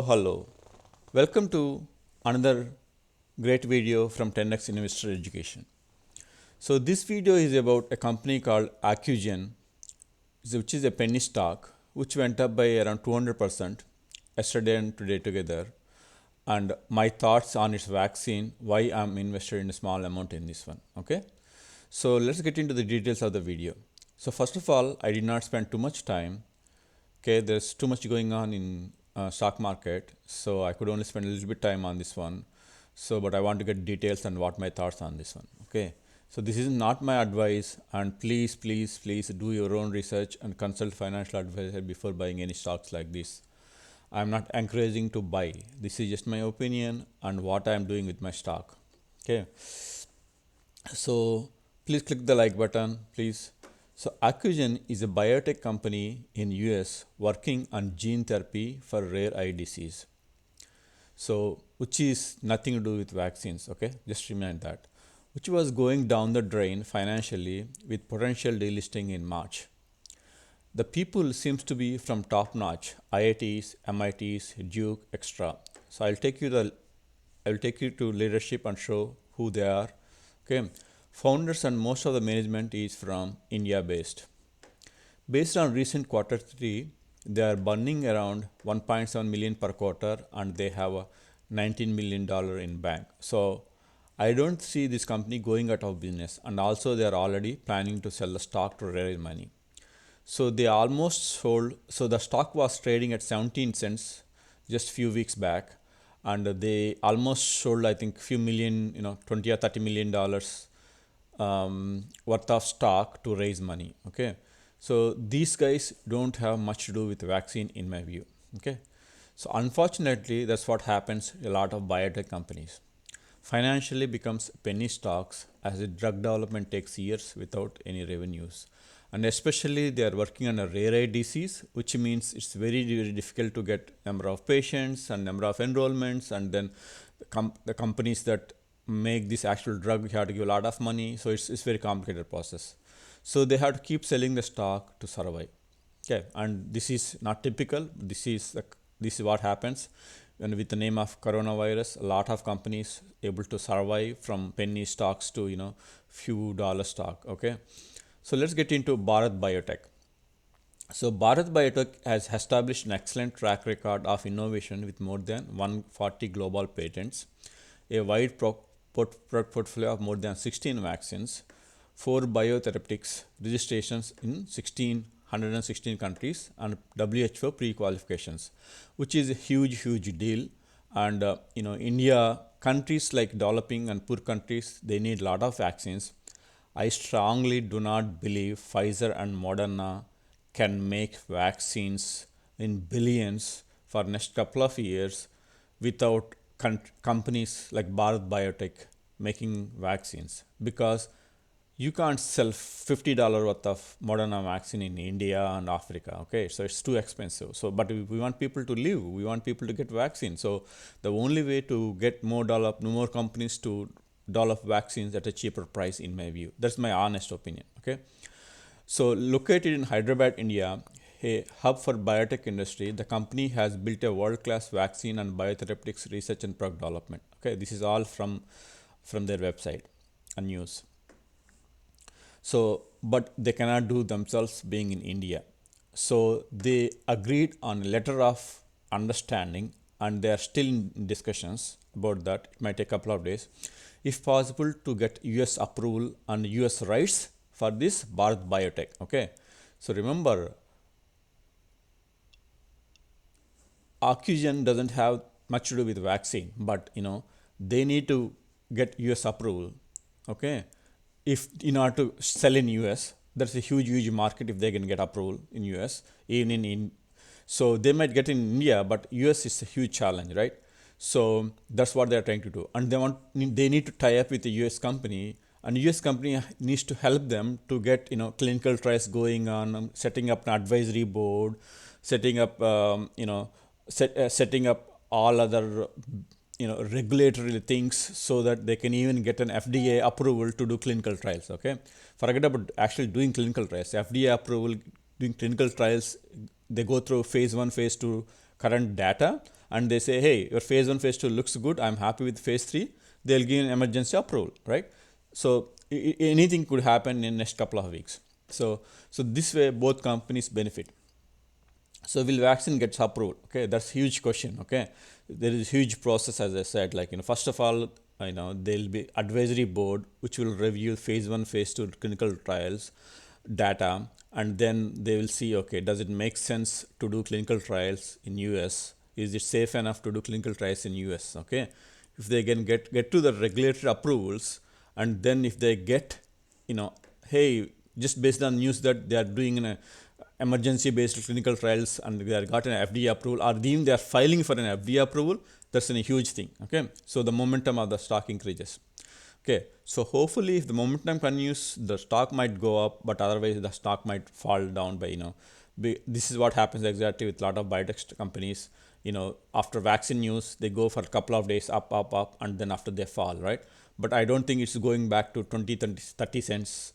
Hello, welcome to another great video from 10x Investor Education. So this video is about a company called Accugen, which is a penny stock, which went up by around 200% yesterday and today together. And my thoughts on its vaccine, why I'm invested in a small amount in this one. Okay, so let's get into the details of the video. So first of all, I did not spend too much time. Okay, there's too much going on in stock market, so I could only spend a little bit time on this one. So but I want to get details and what my thoughts on this one. Okay, so this is not my advice, and please do your own research and consult financial advisor before buying any stocks like this. I'm not encouraging to buy. This is just my opinion and what I'm doing with my stock. Okay, so please click the like button, please. So Accugen is a biotech company in US working on gene therapy for rare eye disease. So which is nothing to do with vaccines, okay? Just remind that. Which was going down the drain financially with potential delisting in March. The people seems to be from top notch IITs, MITs, Duke, etc. So I'll take you to leadership and show who they are. Okay. Founders and most of the management is from India based. Based on recent quarter 3, they are burning around 1.7 million per quarter and they have a $19 million in bank. So I don't see this company going out of business, and also they are already planning to sell the stock to raise money. So they almost sold. So the stock was trading at 17 cents just few weeks back, and they almost sold, I think, few million, 20 or 30 million dollars worth of stock to raise money. Okay, so these guys don't have much to do with vaccine in my view. Okay, so unfortunately, that's what happens a lot of biotech companies. Financially becomes penny stocks as the drug development takes years without any revenues. And especially they are working on a rare eye disease, which means it's very difficult to get number of patients and number of enrollments, and then the companies that make this actual drug you have to give a lot of money. So it's very complicated process. So they have to keep selling the stock to survive. Okay, and this is not typical. This is what happens when with the name of coronavirus. A lot of companies able to survive from penny stocks to few dollar stock. Okay, so let's get into Bharat Biotech. So Bharat Biotech has established an excellent track record of innovation with more than 140 global patents, a wide portfolio of more than 16 vaccines, 4 biotherapeutics registrations in 116 countries, and WHO pre-qualifications, which is a huge deal. And India, countries like developing and poor countries, they need a lot of vaccines. I strongly do not believe Pfizer and Moderna can make vaccines in billions for next couple of years without companies like Bharat Biotech making vaccines, because you can't sell $50 worth of Moderna vaccine in India and Africa. Okay, so it's too expensive. So, but we want people to live. We want people to get vaccine. So, the only way to get more companies to develop vaccines at a cheaper price, in my view. That's my honest opinion. Okay, so located in Hyderabad, India, a hub for biotech industry, the company has built a world-class vaccine and biotherapeutics research and product development. Okay, this is all from their website and news. So, but they cannot do themselves being in India. So they agreed on a letter of understanding, and they are still in discussions about that. It might take a couple of days, if possible, to get US approval and US rights for this Bharat Biotech. Okay, so remember, Oxygen doesn't have much to do with vaccine, but they need to get US approval. Okay, if in order to sell in US, that's a huge market if they can get approval in US. Even in so they might get in India, but US is a huge challenge, right? So that's what they're trying to do, and they need to tie up with a US company, and US company needs to help them to get clinical trials going on, setting up an advisory board, setting up setting up all other regulatory things, so that they can even get an FDA approval to do clinical trials. Okay, forget about actually doing clinical trials. FDA approval, doing clinical trials, they go through phase 1, phase 2 current data, and they say, hey, your phase 1, phase 2 looks good, I'm happy with phase 3, they'll give an emergency approval, right? So anything could happen in next couple of weeks. So this way both companies benefit. So will vaccine gets approved? Okay, that's huge question. Okay, there is huge process, as I said. Like, first of all, there'll be advisory board which will review phase 1, phase 2 clinical trials data, and then they will see, okay, does it make sense to do clinical trials in US? Is it safe enough to do clinical trials in US? Okay, if they can get to the regulatory approvals, and then if they get, hey, just based on news that they are doing an emergency based clinical trials and they have got an FDA approval, or even they are filing for an FDA approval, that's a huge thing. Okay, so the momentum of the stock increases. Okay, so hopefully if the momentum continues, the stock might go up, but otherwise the stock might fall down by, this is what happens exactly with a lot of biotech companies. After vaccine news, they go for a couple of days up, and then after they fall, right? But I don't think it's going back to 20, 30 cents,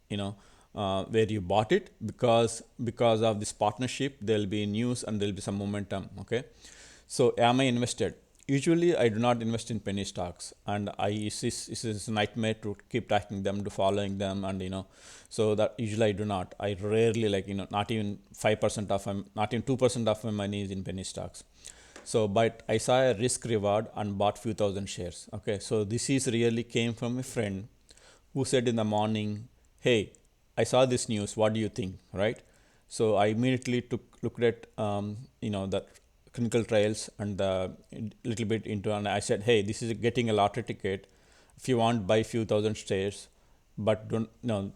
where you bought it, because of this partnership, there'll be news and there'll be some momentum. Okay, so am I invested? Usually I do not invest in penny stocks, and this is a nightmare to keep tracking them, to following them, and so that usually I do not. I rarely, not even 5% of my, not even 2% of my money is in penny stocks. So, but I saw a risk reward and bought few thousand shares. Okay, so this is really came from a friend who said in the morning, hey, I saw this news, what do you think, right? So I immediately looked at the clinical trials and a little bit into, and I said, hey, this is getting a lottery ticket. If you want, buy few thousand shares, but don't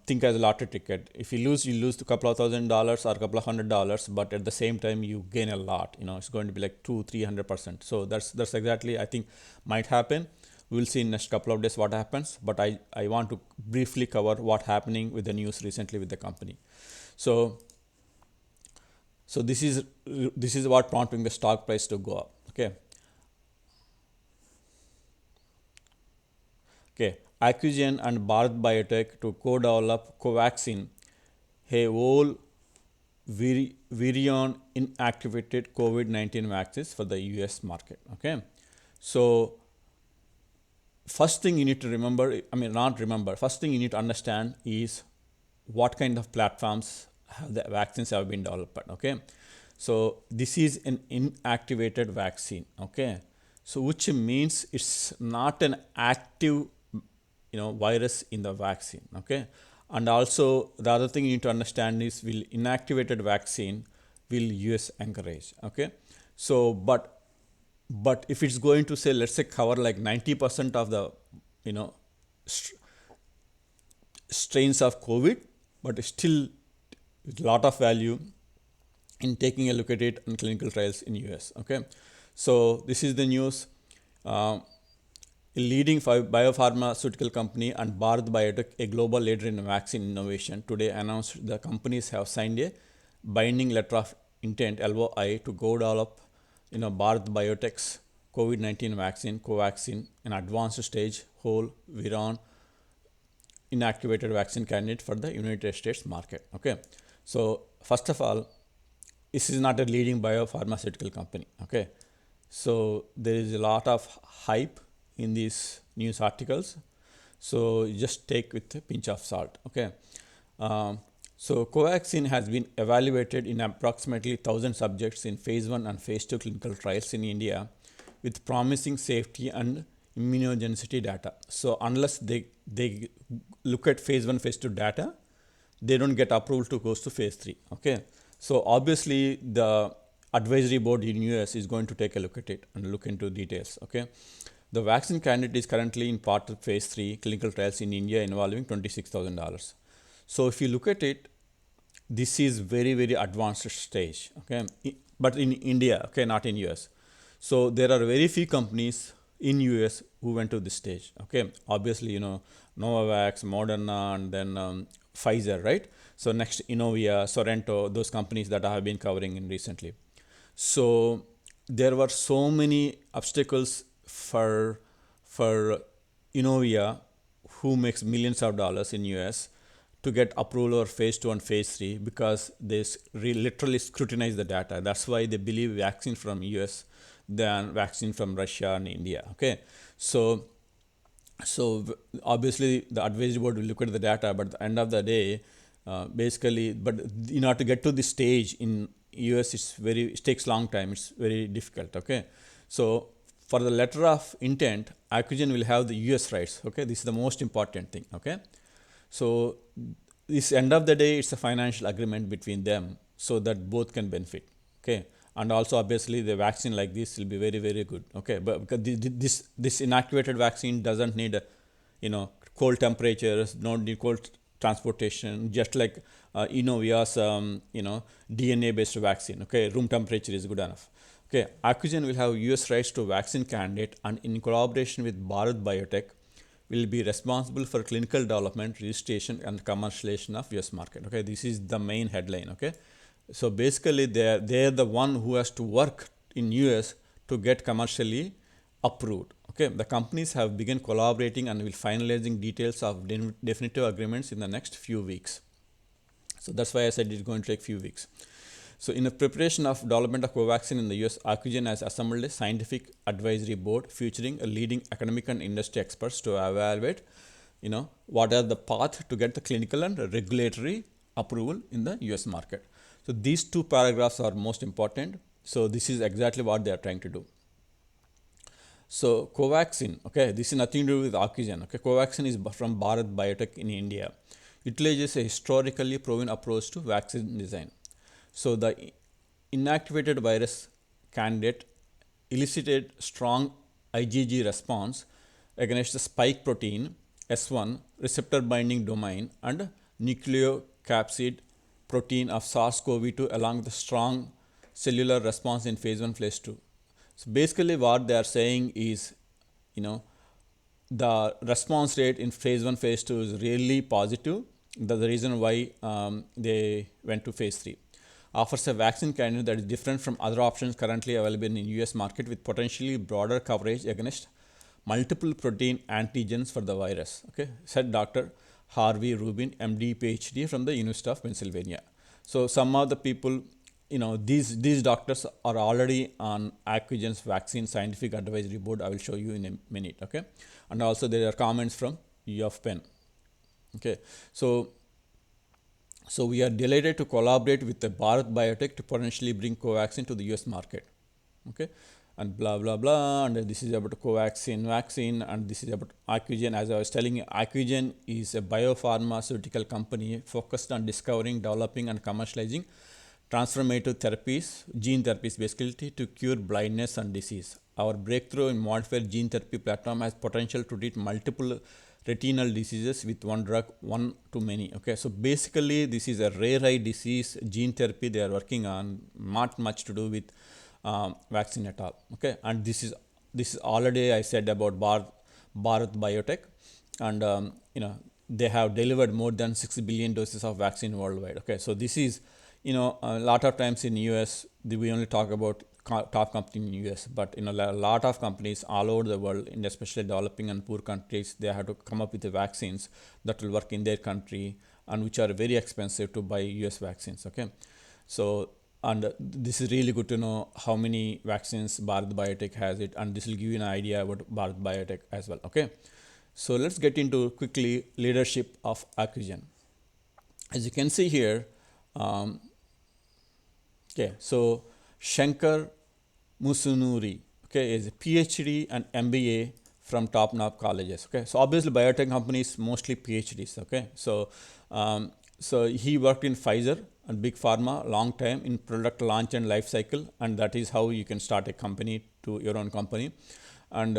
think as a lottery ticket. If you lose a couple of $1,000 or a couple of $100, but at the same time you gain a lot. It's going to be like 200-300%. So that's exactly, I think, might happen. We'll see in next couple of days what happens, but I want to briefly cover what happening with the news recently with the company. So this is what prompting the stock price to go up. Okay, Accugen and Bharat Biotech to co-develop Covaxin, a whole virion inactivated COVID-19 vaccines for the US market. Okay, so first thing you need to remember, first thing you need to understand is what kind of platforms the vaccines have been developed. Okay, so this is an inactivated vaccine. Okay, so which means it's not an active virus in the vaccine. Okay, and also the other thing you need to understand is, will inactivated vaccine will US encourage? Okay, so but if it's going to say, let's say, cover like 90% of the strains of COVID, but still a lot of value in taking a look at it in clinical trials in US. Okay, so this is the news. A leading biopharmaceutical company and Bharat Biotech, a global leader in vaccine innovation, today announced the companies have signed a binding letter of intent (LOI) to go develop Bharat Biotech's COVID-19 vaccine, Covaxin, an advanced stage whole virion inactivated vaccine candidate for the United States market. Okay, so first of all, this is not a leading biopharmaceutical company. Okay, so there is a lot of hype in these news articles, so just take with a pinch of salt. Okay, so Covaxin has been evaluated in approximately 1,000 subjects in phase 1 and phase 2 clinical trials in India with promising safety and immunogenicity data. So unless they look at phase 1, phase 2 data, they don't get approval to go to phase 3. Okay, so obviously the advisory board in US is going to take a look at it and look into details. Okay, the vaccine candidate is currently in part of phase 3 clinical trials in India involving $26,000. So if you look at it, this is very, very advanced stage. Okay, but in India, okay, not in US. So there are very few companies in US who went to this stage. Okay, obviously Novavax, Moderna, and then Pfizer, right? So next Inovia, Sorrento, those companies that I have been covering in recently. So there were so many obstacles for Inovia, who makes millions of dollars in US, to get approval or phase 2 and phase 3, because they literally scrutinize the data. That's why they believe vaccine from US than vaccine from Russia and India. Okay, so obviously the advisory board will look at the data, but at the end of the day, basically, but in order to get to this stage in US, it takes long time. It's very difficult. Okay, so for the letter of intent, Accugen will have the US rights. Okay, this is the most important thing. Okay, so this end of the day, it's a financial agreement between them, so that both can benefit. Okay, and also obviously the vaccine like this will be very very good. Okay, but because this inactivated vaccine doesn't need cold temperatures, don't need cold transportation, just like Innovia's DNA based vaccine. Okay, room temperature is good enough. Okay, Accugen will have US rights to vaccine candidate, and in collaboration with Bharat Biotech will be responsible for clinical development, registration and commercialization of US market. Okay, this is the main headline. Okay, so basically they're the one who has to work in US to get commercially approved. Okay, the companies have begun collaborating and will finalizing details of definitive agreements in the next few weeks. So that's why I said it's going to take few weeks. So in the preparation of development of Covaxin in the US, Accugen has assembled a scientific advisory board featuring a leading academic and industry experts to evaluate, what are the path to get the clinical and regulatory approval in the US market. So these two paragraphs are most important. So this is exactly what they are trying to do. So Covaxin, okay, this is nothing to do with Accugen. Okay, Covaxin is from Bharat Biotech in India. Utilizes a historically proven approach to vaccine design. So the inactivated virus candidate elicited strong IgG response against the spike protein S1 receptor binding domain and nucleocapsid protein of SARS-CoV-2 along with a strong cellular response in phase 1, phase 2. So basically what they are saying is, the response rate in phase 1, phase 2 is really positive. That's the reason why they went to phase 3. Offers a vaccine candidate that is different from other options currently available in US market with potentially broader coverage against multiple protein antigens for the virus. Okay, said Dr. Harvey Rubin, MD, PhD from the University of Pennsylvania. So some of the people, these doctors are already on Accugen's vaccine scientific advisory board. I will show you in a minute. Okay, and also there are comments from U of Penn. Okay, so we are delighted to collaborate with the Bharat Biotech to potentially bring Covaxin to the US market. Okay, and blah blah blah, and this is about Covaxin vaccine, and this is about Accugen. As I was telling you, Accugen is a biopharmaceutical company focused on discovering, developing and commercializing transformative therapies, gene therapies basically, to cure blindness and disease. Our breakthrough in modified gene therapy platform has potential to treat multiple retinal diseases with one drug, one to many. Okay, so basically this is a rare eye disease gene therapy they are working on, not much to do with vaccine at all. Okay, and this is already I said about Bharat Biotech, and they have delivered more than 6 billion doses of vaccine worldwide. Okay, so this is a lot of times in US we only talk about top company in US, but a lot of companies all over the world, in especially developing and poor countries, they have to come up with the vaccines that will work in their country and which are very expensive to buy US vaccines. Okay, so and this is really good to know how many vaccines Bharat Biotech has it, and this will give you an idea about Bharat Biotech as well. Okay, so let's get into quickly leadership of Accugen. As you can see here, so Shankar Musunuri, okay, is a PhD and MBA from top-notch colleges. Okay, so obviously biotech companies mostly PhDs. Okay, so he worked in Pfizer and Big Pharma long time in product launch and life cycle, and that is how you can start a company to your own company, and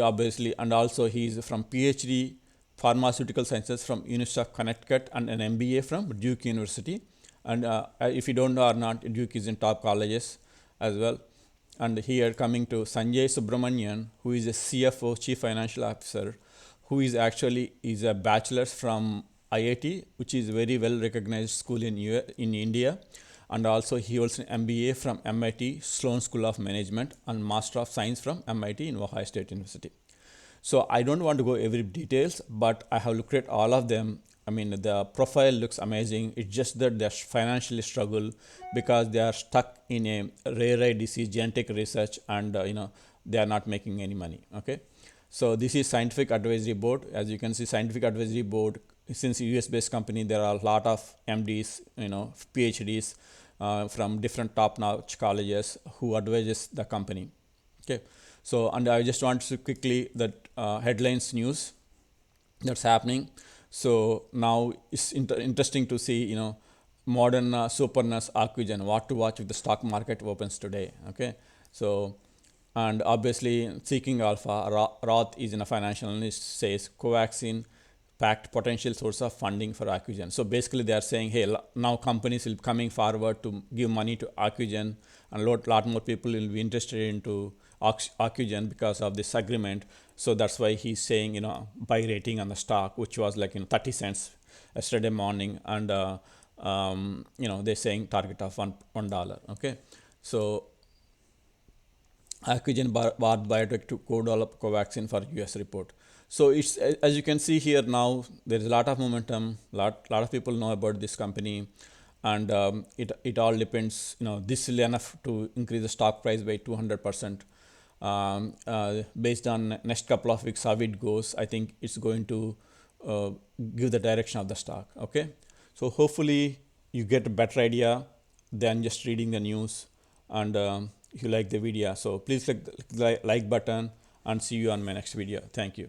obviously, and also he is from PhD pharmaceutical sciences from University of Connecticut and an MBA from Duke University. And if you don't know or not, Duke is in top colleges as well. And here coming to Sanjay Subramanian, who is a CFO, Chief Financial Officer, who is actually a bachelor's from IIT, which is very well recognized school in India. And also he holds an MBA from MIT Sloan School of Management and Master of Science from MIT in Ohio State University. So I don't want to go every details, but I have looked at all of them, I mean, the profile looks amazing. It's just that they're financially struggle because they are stuck in a rare eye disease genetic research, and they are not making any money. Okay, so this is scientific advisory board. As you can see, scientific advisory board. Since US based company, there are a lot of MDs, PhDs from different top notch colleges who advises the company. Okay, so and I just want to quickly that headlines news that's happening. So now it's interesting to see, modern supernus Ocugen, what to watch if the stock market opens today. Okay, so and obviously seeking alpha, Roth is in a financial analyst says Covaxin packed potential source of funding for Ocugen. So basically they are saying, hey, now companies will coming forward to give money to Ocugen, and lot more people will be interested into Ocugen because of this agreement. So that's why he's saying, buy rating on the stock, which was like 30 cents yesterday morning, and they're saying target of $1. Okay, so Ocugen bought biotech to co-develop Covaxin for US report. So it's, as you can see here now, there is a lot of momentum. Lot of people know about this company, and it all depends. This is enough to increase the stock price by 200%. Based on next couple of weeks how it goes, I think it's going to give the direction of the stock. Okay, so hopefully you get a better idea than just reading the news. And if you like the video, so please click the like button, and see you on my next video. Thank you.